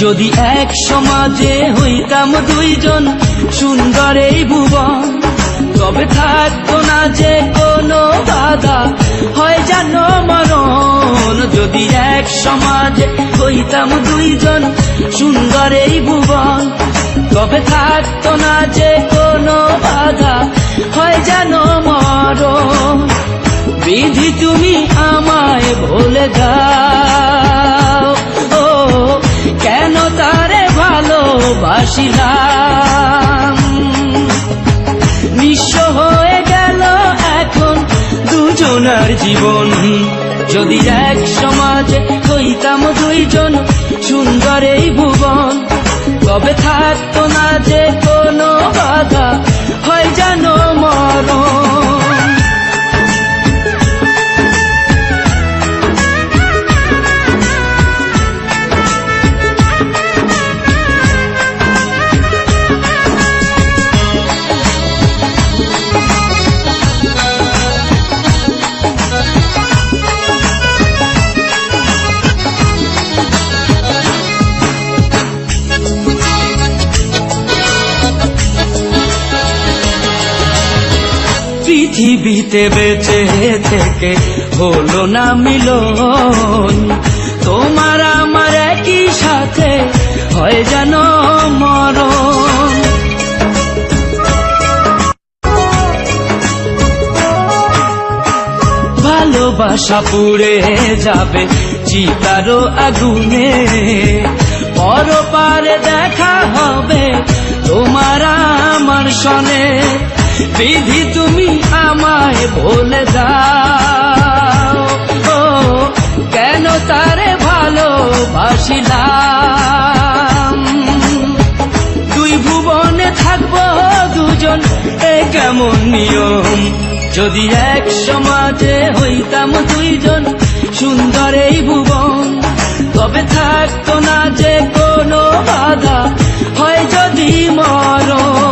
যদি এক সমাজে হইতাম দুইজন সুন্দর এই ভুবন, তবে থাকতো না যে কোনো বাধা, হয় জানো মরণ। যদি এক সমাজে হইতাম দুইজন সুন্দর এই ভুবন, তবে থাকতো না যে কোনো বাধা, হয় জানো মরণ। বিধি তুমি আমায় ভুলে যাও, ও কেন তারে ভালোবাসিলাম। নিঃস্ব হয়ে গেল এখন দুজনার জীবন। যদি এক সমাজে হইতাম দুইজন সুন্দর এই ভুবন, তবে থাকতো না যে কোনো বাধা, হয় জানো মরণ। পৃথিবীতে বেঁচে থেকে হলো না মিলন, তোমার আমার একই সাথে হয় জানো মরণ। ভালোবাসা পুড়ে যাবে চিতারও আগুনে, পরপারে দেখা হবে তোমার আমার সনে। বিধি তুমি আমায় ভুলে যাও, ও কেন তারে ভালোবাসিলাম। দুই ভুবনে থাকবো দুজন, এ কেমন নিয়ম। যদি এক সমাজে হইতাম দুইজন সুন্দর এই ভুবন, তবে থাকতো না যে কোনো বাধা, হয় যদি মরণ।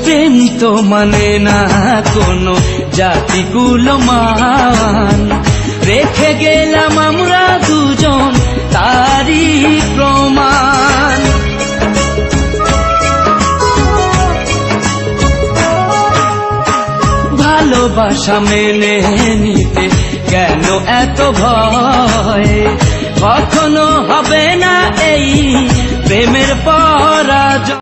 প্রেম তো মানে না কোনো জাতিকুল মান, রেখে গেলাম আমরা দুজন তারই প্রমাণ। ভালোবাসা মেনে নিতে কেন এত ভয়, কখনো হবে না এই প্রেমের পরাজয়।